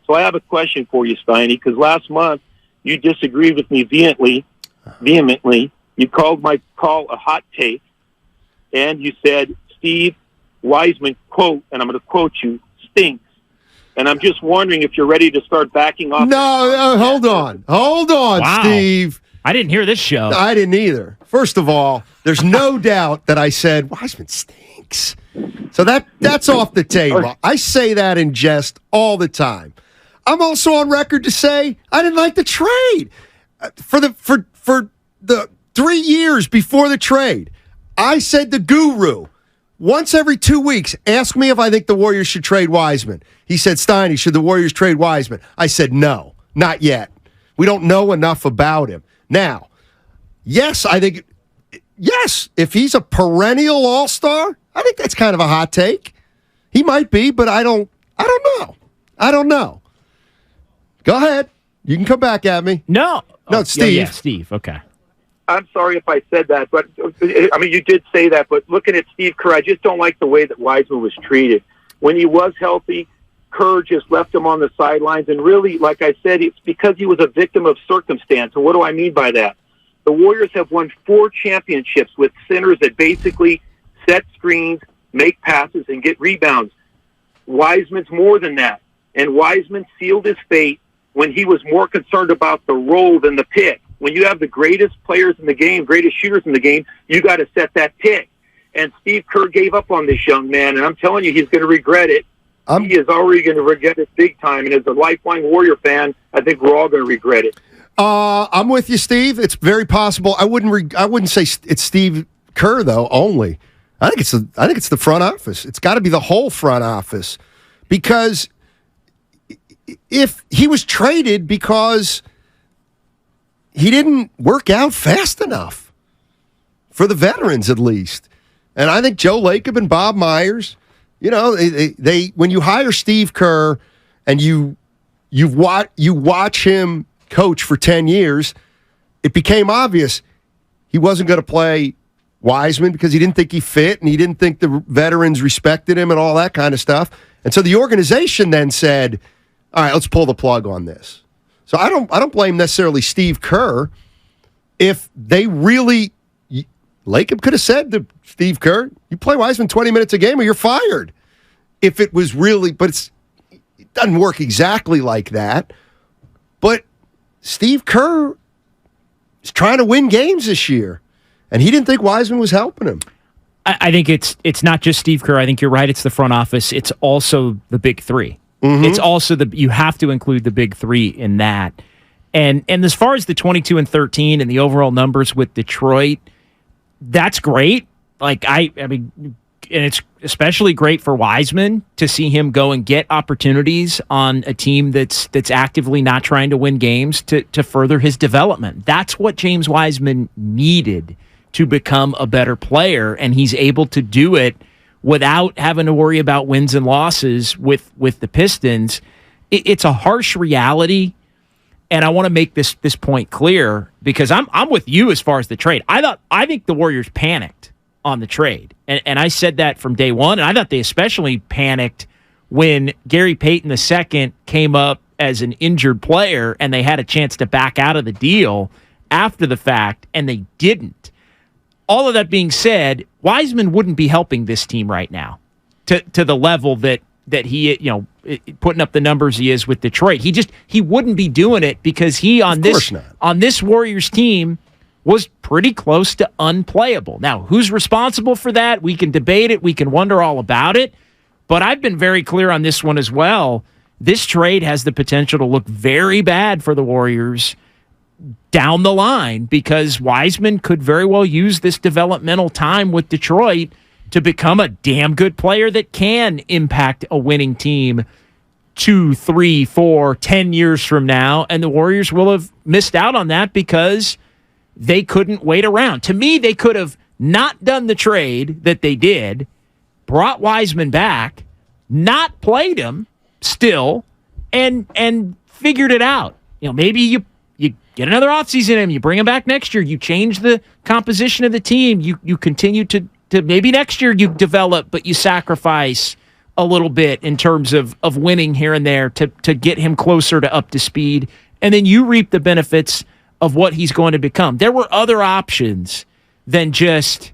So I have a question for you, Steiny, because last month you disagreed with me vehemently. You called my call a hot take, and you said Steve Wiseman, quote, and I'm going to quote you, stinks. And I'm just wondering if you're ready to start backing off. No, hold on. Hold on, wow. Steve. I didn't hear this show. I didn't either. First of all, there's no doubt that I said Wiseman stinks. So that's off the table. I say that in jest all the time. I'm also on record to say I didn't like the trade. For the 3 years before the trade, I said the guru, once every 2 weeks, ask me if I think the Warriors should trade Wiseman. He said, Steiny, should the Warriors trade Wiseman? I said, no, not yet. We don't know enough about him. Now, yes, if he's a perennial all-star, I think that's kind of a hot take. He might be, but I don't know. I don't know. Go ahead. You can come back at me. No, Steve. Yeah, Steve. Okay. I'm sorry if I said that, but I mean, you did say that, but looking at Steve Kerr, I just don't like the way that Wiseman was treated. When he was healthy, Kerr just left him on the sidelines, and really, like I said, it's because he was a victim of circumstance. And what do I mean by that? The Warriors have won 4 championships with centers that basically set screens, make passes, and get rebounds. Wiseman's more than that, and Wiseman sealed his fate when he was more concerned about the roll than the pick. When you have the greatest players in the game, greatest shooters in the game, you got to set that pick. And Steve Kerr gave up on this young man, and I'm telling you, he's going to regret it. He is already going to regret it big time. And as a lifelong Warrior fan, I think we're all going to regret it. I'm with you, Steve. It's very possible. I wouldn't say it's Steve Kerr though. Only I think it's the front office. It's got to be the whole front office, because if he was traded because he didn't work out fast enough for the veterans, at least. And I think Joe Lacob and Bob Myers, they when you hire Steve Kerr and you watch him coach for 10 years, it became obvious he wasn't going to play Wiseman because he didn't think he fit and he didn't think the veterans respected him and all that kind of stuff. And so the organization then said, all right, let's pull the plug on this. So I don't blame necessarily Steve Kerr. If they really, Lacob could have said to Steve Kerr, you play Wiseman 20 minutes a game or you're fired. If it was really, but it doesn't work exactly like that. But Steve Kerr is trying to win games this year, and he didn't think Wiseman was helping him. I think it's not just Steve Kerr. I think you're right. It's the front office. It's also the big three. Mm-hmm. It's also you have to include the big three in that. And as far as the 22-13 and the overall numbers with Detroit, that's great. Like I mean, and it's especially great for Wiseman to see him go and get opportunities on a team that's actively not trying to win games to further his development. That's what James Wiseman needed to become a better player, and he's able to do it without having to worry about wins and losses with the Pistons. It's a harsh reality, and I want to make this point clear because I'm with you as far as the trade. I think the Warriors panicked on the trade, and I said that from day one, and I thought they especially panicked when Gary Payton II came up as an injured player, and they had a chance to back out of the deal after the fact, and they didn't. All of that being said, Wiseman wouldn't be helping this team right now to the level that he, putting up the numbers he is with Detroit. He wouldn't be doing it because he on this Warriors team was pretty close to unplayable. Now, who's responsible for that? We can debate it. We can wonder all about it. But I've been very clear on this one as well. This trade has the potential to look very bad for the Warriors down the line because Wiseman could very well use this developmental time with Detroit to become a damn good player that can impact a winning team 2, 3, 4, 10 years from now, and the Warriors will have missed out on that because they couldn't wait around. To me, they could have not done the trade that they did, brought Wiseman back, not played him still, and figured it out. Maybe you get another offseason in him, you bring him back next year, you change the composition of the team, you continue to maybe next year you develop, but you sacrifice a little bit in terms of winning here and there to get him closer to up to speed. And then you reap the benefits of what he's going to become. There were other options than just,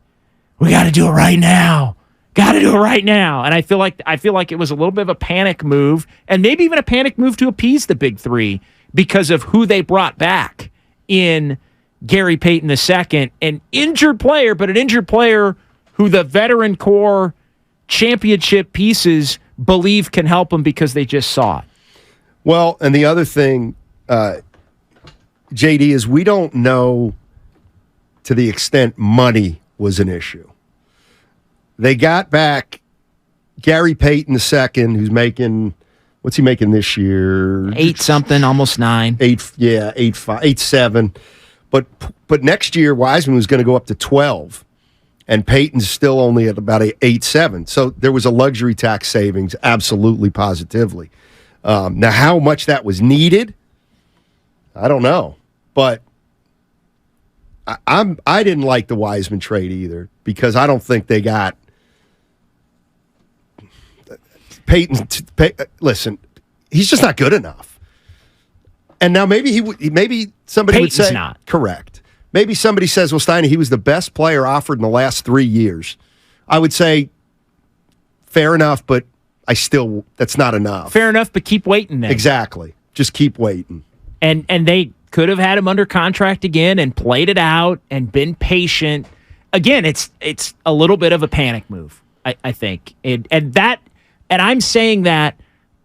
we got to do it right now. Got to do it right now. And I feel like it was a little bit of a panic move, and maybe even a panic move to appease the big three because of who they brought back in Gary Payton II, an injured player, but an injured player who the veteran core championship pieces believe can help him because they just saw it. Well, and the other thing, JD, is we don't know to the extent money was an issue. They got back Gary Payton II, who's making, what's he making this year? 8 something, almost 9. 8.7. But next year, Wiseman was going to go up to 12, and Payton's still only at about 8.7. So there was a luxury tax savings, absolutely, positively. Now, how much that was needed, I don't know. But I didn't like the Wiseman trade either, because I don't think they got Payton. Listen, he's just not good enough. And now maybe somebody Payton's would say not. Correct. Maybe somebody says, well, Steiny, he was the best player offered in the last 3 years. I would say fair enough, but that's not enough. Fair enough, but keep waiting then. Exactly. Just keep waiting. And they could have had him under contract again and played it out and been patient. Again, it's a little bit of a panic move, I think. And I'm saying that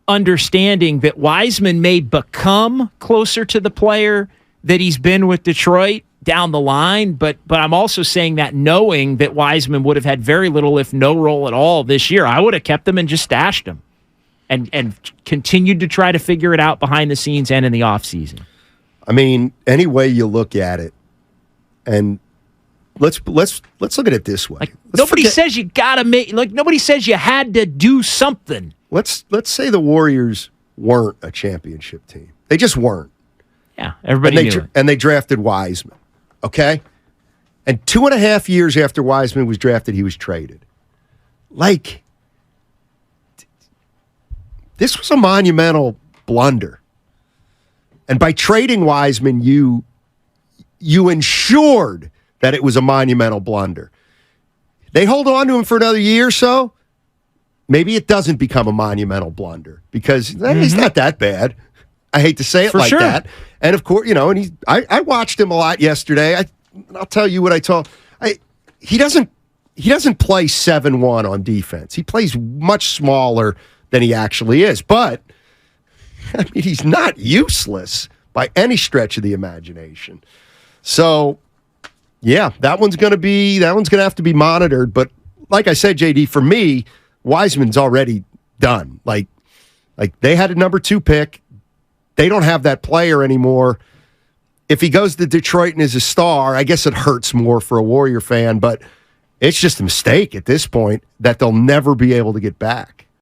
understanding that Wiseman may become closer to the player that he's been with Detroit down the line, but I'm also saying that knowing that Wiseman would have had very little, if no role at all this year, I would have kept him and just stashed him and continued to try to figure it out behind the scenes and in the offseason. I mean, any way you look at it, and let's look at it this way. Nobody says you gotta make. Nobody says you had to do something. Let's say the Warriors weren't a championship team. They just weren't. Yeah, everybody knew it. And they drafted Wiseman. Okay, and 2.5 years after Wiseman was drafted, he was traded. This was a monumental blunder. And by trading Wiseman, you ensured that it was a monumental blunder. They hold on to him for another year or so, maybe it doesn't become a monumental blunder because he's not that bad. I hate to say it like that. And of course, and I watched him a lot yesterday. I'll tell you what I told. He doesn't play 7-1 on defense. He plays much smaller than he actually is, but I mean, he's not useless by any stretch of the imagination. So, yeah, that one's going to have to be monitored. But like I said, JD, for me, Wiseman's already done. Like they had a number 2 pick. They don't have that player anymore. If he goes to Detroit and is a star, I guess it hurts more for a Warrior fan, but it's just a mistake at this point that they'll never be able to get back.